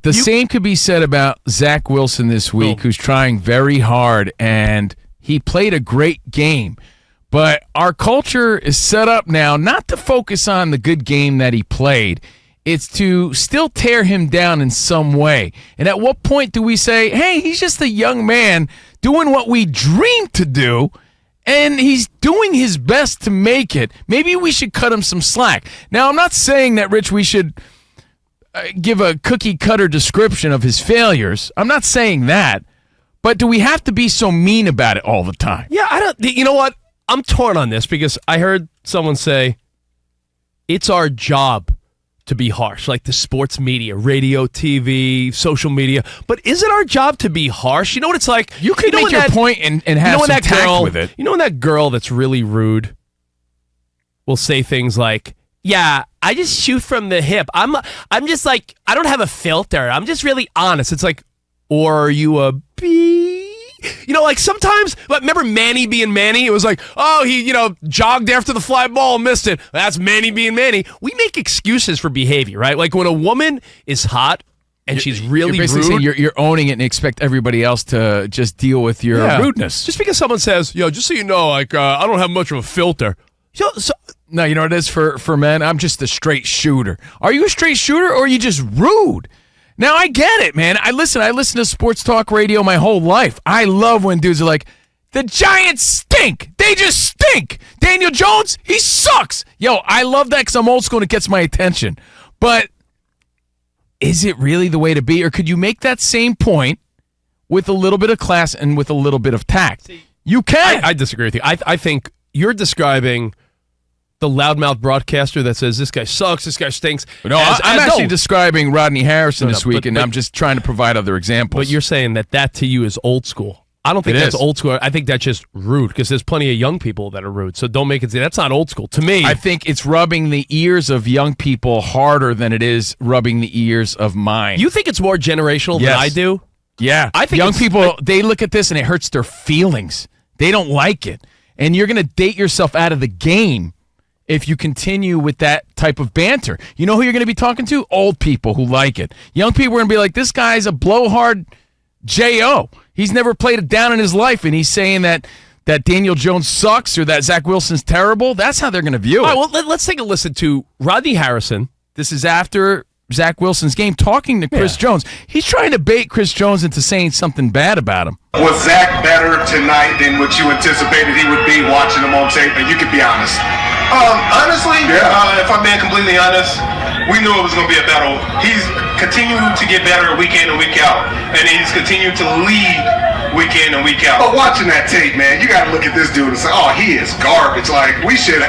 The same could be said about Zach Wilson this week, who's trying very hard, and he played a great game. But our culture is set up now not to focus on the good game that he played. It's to still tear him down in some way. And at what point do we say, hey, he's just a young man doing what we dreamed to do, and he's doing his best to make it. Maybe we should cut him some slack. Now, I'm not saying that, Rich, we should give a cookie-cutter description of his failures. I'm not saying that. But do we have to be so mean about it all the time? Yeah, I don't. You know what? I'm torn on this because I heard someone say it's our job to be harsh, like the sports media, radio, TV, social media. But is it our job to be harsh? You know what it's like? You could make your point and have some tact with it. You know when that girl that's really rude will say things like, yeah, I just shoot from the hip. I'm just like, I don't have a filter. I'm just really honest. It's like, or are you a bee? You know, like sometimes, remember Manny being Manny? It was like, oh, he, jogged after the fly ball and missed it. That's Manny being Manny. We make excuses for behavior, right? Like when a woman is hot and she's really rude. Saying you're owning it and expect everybody else to just deal with your rudeness. Just because someone says, just so you know, like, I don't have much of a filter. No, you know what it is for men? I'm just a straight shooter. Are you a straight shooter or are you just rude? Now, I get it, man. I listen to sports talk radio my whole life. I love when dudes are like, the Giants stink. They just stink. Daniel Jones, he sucks. Yo, I love that because I'm old school and it gets my attention. But is it really the way to be? Or could you make that same point with a little bit of class and with a little bit of tact? You can. I disagree with you. I think you're describing the loudmouth broadcaster that says this guy sucks, this guy stinks. No, I'm actually describing Rodney Harrison this week, and I'm just trying to provide other examples. But you're saying that to you is old school. I don't think that's old school. I think that's just rude because there's plenty of young people that are rude. So don't make it say that's not old school. To me, I think it's rubbing the ears of young people harder than it is rubbing the ears of mine. You think it's more generational than I do? Yeah. I think young people, they look at this and it hurts their feelings. They don't like it. And you're going to date yourself out of the game if you continue with that type of banter. You know who you're going to be talking to? Old people who like it. Young people are going to be like, this guy's a blowhard J.O. He's never played it down in his life, and he's saying that Daniel Jones sucks or that Zach Wilson's terrible. That's how they're going to view it. All right, well, let's take a listen to Rodney Harrison. This is after Zach Wilson's game talking to Chris Jones. He's trying to bait Chris Jones into saying something bad about him. Was Zach better tonight than what you anticipated he would be watching him on tape? And you can be honest. Honestly, if I'm being completely honest, we knew it was going to be a battle. He's continued to get better week in and week out, and he's continued to lead week in and week out. But watching that tape, man, you got to look at this dude and say, oh, he is garbage. Like, we should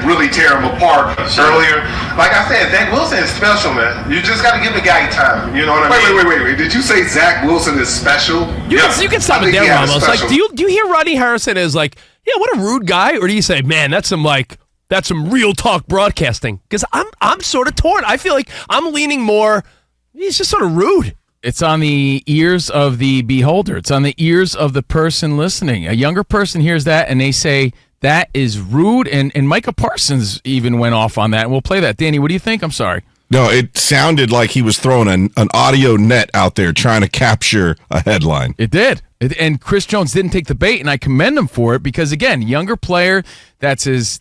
really tear him apart Earlier, like I said, Zach Wilson is special, man. You just got to give the guy time. You know what I mean? Wait. Did you say Zach Wilson is special? You can stop it there, Ramos. Like, do you hear Rodney Harrison as like, yeah, what a rude guy? Or do you say, man, that's some real talk broadcasting? Because I'm sort of torn. I feel like I'm leaning more, he's just sort of rude. It's on the ears of the beholder. It's on the ears of the person listening. A younger person hears that and they say, that is rude. And Micah Parsons even went off on that. And we'll play that. Danny, what do you think? I'm sorry. No, it sounded like he was throwing an audio net out there trying to capture a headline. It did. And Chris Jones didn't take the bait, and I commend him for it because, again, younger player, that's his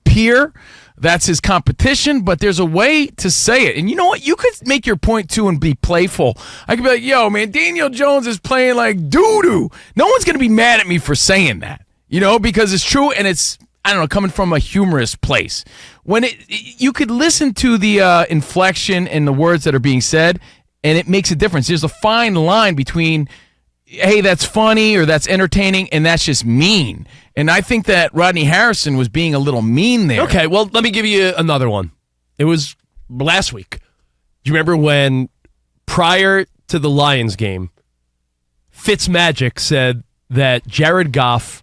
peer, that's his competition, but there's a way to say it. And you know what? You could make your point, too, and be playful. I could be like, yo, man, Daniel Jones is playing like doo-doo. No one's going to be mad at me for saying that, because it's true, and it's, I don't know, coming from a humorous place. When you could listen to the inflection and the words that are being said, and it makes a difference. There's a fine line between, hey, that's funny or that's entertaining, and that's just mean. And I think that Rodney Harrison was being a little mean there. Okay, well, let me give you another one. It was last week. Do you remember when, prior to the Lions game, Fitzmagic said that Jared Goff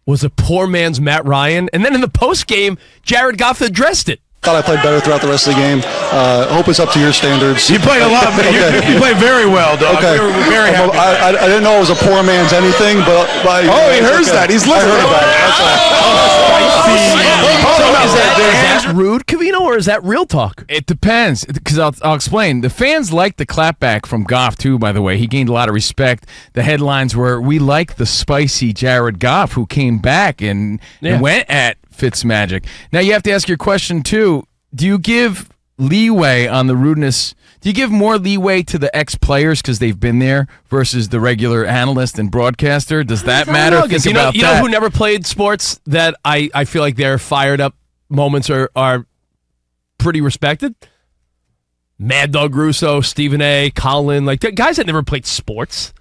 was a poor man's Matt Ryan, and then in the postgame, Jared Goff addressed it. Thought I played better throughout the rest of the game. Hope it's up to your standards. You played a lot, man. You played very well, dog. Okay. We were very happy. I didn't know it was a poor man's anything, but he hears that. He's listening. I heard about it. Is that rude, Covino, or is that real talk? It depends, because I'll explain. The fans like the clapback from Goff, too, by the way. He gained a lot of respect. The headlines were, we like the spicy Jared Goff, who came back and went at Fitzmagic. Now, you have to ask your question, too. Do you give leeway on the rudeness? Do you give more leeway to the ex-players because they've been there versus the regular analyst and broadcaster? Does that matter? Think about you know who never played sports that I feel like their fired up moments are pretty respected? Mad Dog Russo, Stephen A., Colin, like guys that never played sports.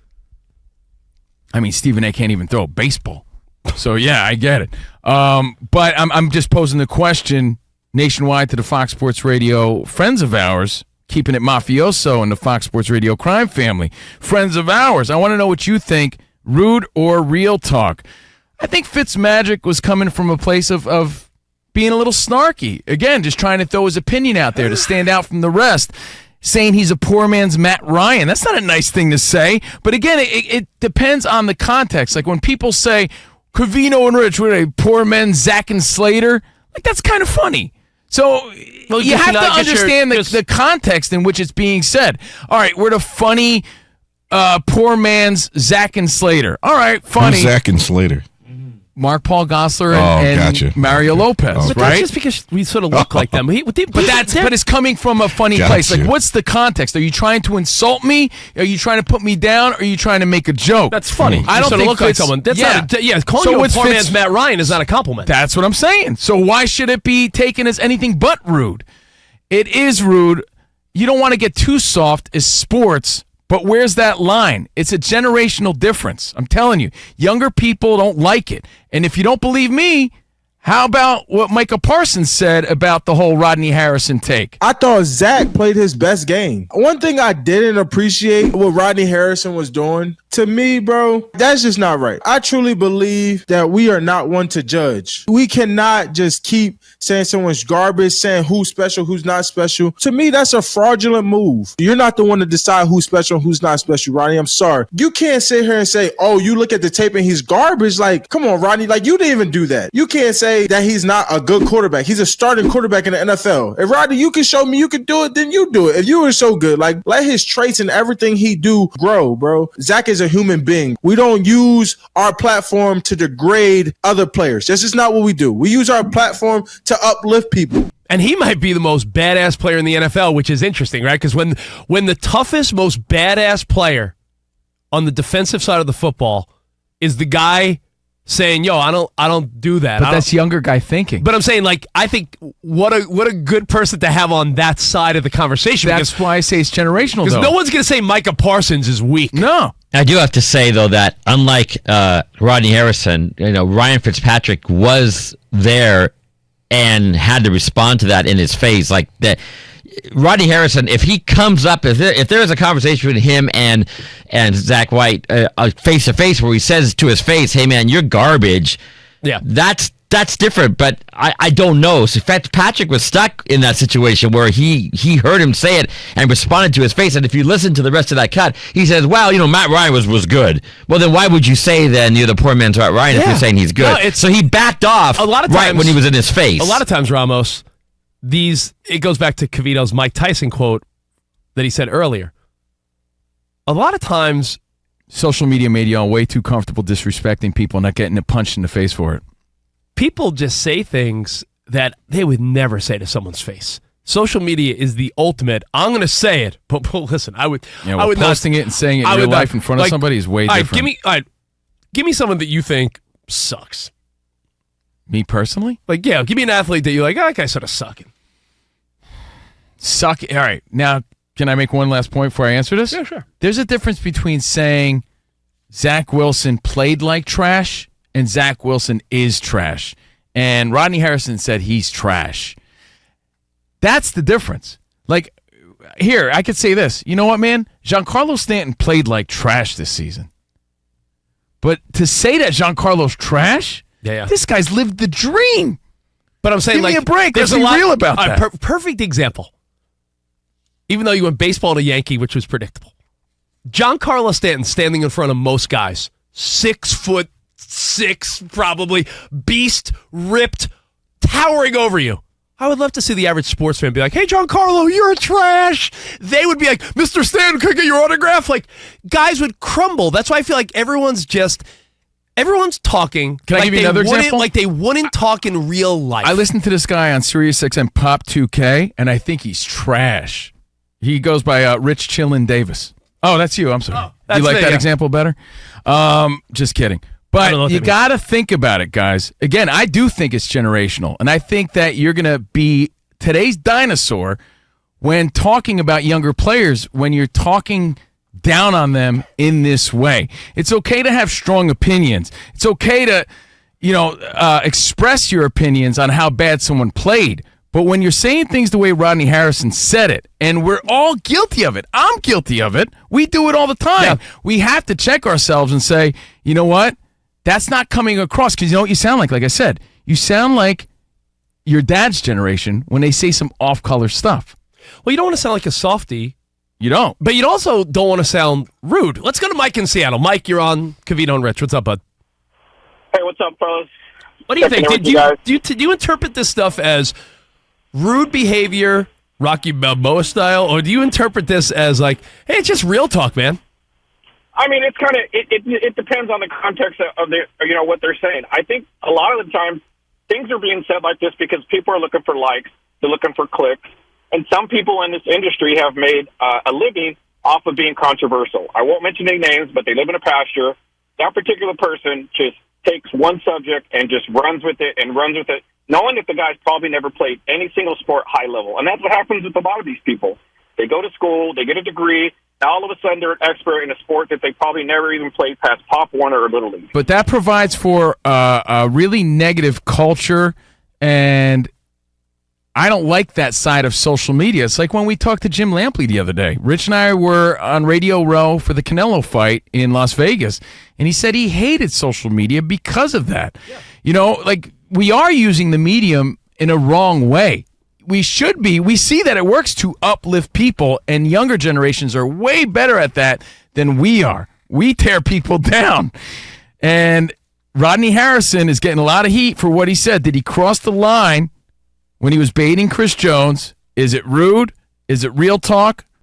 I mean, Stephen A. can't even throw a baseball. So, yeah, I get it. But I'm just posing the question nationwide to the Fox Sports Radio friends of ours, keeping it mafioso in the Fox Sports Radio crime family. Friends of ours, I want to know what you think, rude or real talk. I think Fitzmagic was coming from a place of being a little snarky. Again, just trying to throw his opinion out there to stand out from the rest. Saying he's a poor man's Matt Ryan. That's not a nice thing to say. But again, it depends on the context. Like when people say, Covino and Rich, what are they, poor men Zach and Slater? Like that's kind of funny. So you have to understand the context in which it's being said. All right, we're the funny poor man's Zach and Slater. All right, funny. Who's Zach and Slater? Mark Paul Gosselaar and Mario Lopez, but right? That's just because we sort of look like them. But it's coming from a funny place. Like, what's the context? Are you trying to insult me? Are you trying to put me down? Or are you trying to make a joke? That's funny. I don't sort of think look like someone. That's calling so you a poor man's Matt Ryan is not a compliment. That's what I'm saying. So why should it be taken as anything but rude? It is rude. You don't want to get too soft as sports. But where's that line? It's a generational difference. I'm telling you, younger people don't like it. And if you don't believe me, how about what Micah Parsons said about the whole Rodney Harrison take? I thought Zach played his best game. One thing I didn't appreciate what Rodney Harrison was doing, to me, bro, that's just not right. I truly believe that we are not one to judge. We cannot just keep saying someone's garbage, saying who's special, who's not special. To me, that's a fraudulent move. You're not the one to decide who's special and who's not special, Rodney. I'm sorry. You can't sit here and say, oh, you look at the tape and he's garbage. Like, come on, Rodney. Like, you didn't even do that. You can't say that he's not a good quarterback. He's a starting quarterback in the NFL. If Rodney, you can show me you can do it, then you do it. If you were so good, like, let his traits and everything he do grow, bro. Zach is a human being. We don't use our platform to degrade other players. That's just not what we do. We use our platform to uplift people. And he might be the most badass player in the NFL, which is interesting, right? Because when the toughest, most badass player on the defensive side of the football is the guy saying, yo, I don't do that. But that's younger guy thinking. But I'm saying, like, I think what a good person to have on that side of the conversation. That's why I say it's generational, because no one's going to say Micah Parsons is weak. No. I do have to say, though, that unlike Rodney Harrison, Ryan Fitzpatrick was there and had to respond to that in his face. Like that, Rodney Harrison, if he comes up, if there is a conversation between him and Zach White face to face where he says to his face, "Hey man, you're garbage," yeah, that's different. But I don't know. So Fitzpatrick was stuck in that situation where he heard him say it and responded to his face. And if you listen to the rest of that cut, he says, "Well, Matt Ryan was good." Well, then why would you say then you're the poor man's Matt Ryan if you're saying he's good? No, so he backed off a lot of times, right when he was in his face. A lot of times, Ramos, it goes back to Covino's Mike Tyson quote that he said earlier. A lot of times, social media made you all way too comfortable disrespecting people, not getting punched in the face for it. People just say things that they would never say to someone's face. Social media is the ultimate. I'm going to say it, but listen, I would posting it and saying it in real life in front of somebody is way different. Give me someone that you think sucks. Me personally? Like, yeah, give me an athlete that you're like, that guy's sort of sucking. All right. Now, can I make one last point before I answer this? Yeah, sure. There's a difference between saying Zach Wilson played like trash and Zach Wilson is trash. And Rodney Harrison said he's trash. That's the difference. Like, here, I could say this. You know what, man? Giancarlo Stanton played like trash this season. But to say that Giancarlo's trash, this guy's lived the dream. But I'm saying, give me a break. Let's be real about that. Perfect example. Even though you went baseball to Yankee, which was predictable. Giancarlo Stanton standing in front of most guys. 6'6", probably. Beast, ripped, towering over you. I would love to see the average sports fan be like, hey, Giancarlo, you're trash. They would be like, Mr. Stan, can I get your autograph? Like, guys would crumble. That's why I feel like everyone's talking. Can I give you another example? Like they wouldn't talk in real life. I listened to this guy on SiriusXM Pop 2K, and I think he's trash. He goes by Rich Chillin Davis. Oh, that's you. I'm sorry. You like that example better? Just kidding. But you got to think about it, guys. Again, I do think it's generational, and I think that you're going to be today's dinosaur when talking about younger players, when you're talking down on them in this way. It's okay to have strong opinions. It's okay to, express your opinions on how bad someone played. But when you're saying things the way Rodney Harrison said it, and we're all guilty of it, I'm guilty of it. We do it all the time. Yeah. We have to check ourselves and say, you know what? That's not coming across, because you know what you sound like? Like I said, you sound like your dad's generation when they say some off-color stuff. Well, you don't want to sound like a softie. You don't. But you also don't want to sound rude. Let's go to Mike in Seattle. Mike, you're on Covino and Rich. What's up, bud? Hey, what's up, fellas? What do you think? Did you interpret this stuff as rude behavior, Rocky Balboa style, or do you interpret this as like, hey, it's just real talk, man? I mean, it's kind of it depends on the context of the what they're saying. I think a lot of the time things are being said like this because people are looking for likes, they're looking for clicks, and some people in this industry have made a living off of being controversial. I won't mention any names, but they live in a pasture. That particular person just takes one subject and just runs with it, knowing that the guy's probably never played any single sport high level. And that's what happens with a lot of these people. They go to school, they get a degree, now all of a sudden they're an expert in a sport that they probably never even played past Pop Warner or Little League. But that provides for a really negative culture, and I don't like that side of social media. It's like when we talked to Jim Lampley the other day. Rich and I were on Radio Row for the Canelo fight in Las Vegas, and he said he hated social media because of that. Yeah. We are using the medium in a wrong way. We should be. We see that it works to uplift people, and younger generations are way better at that than we are. We tear people down. And Rodney Harrison is getting a lot of heat for what he said. Did he cross the line when he was baiting Chris Jones? Is it rude? Is it real talk?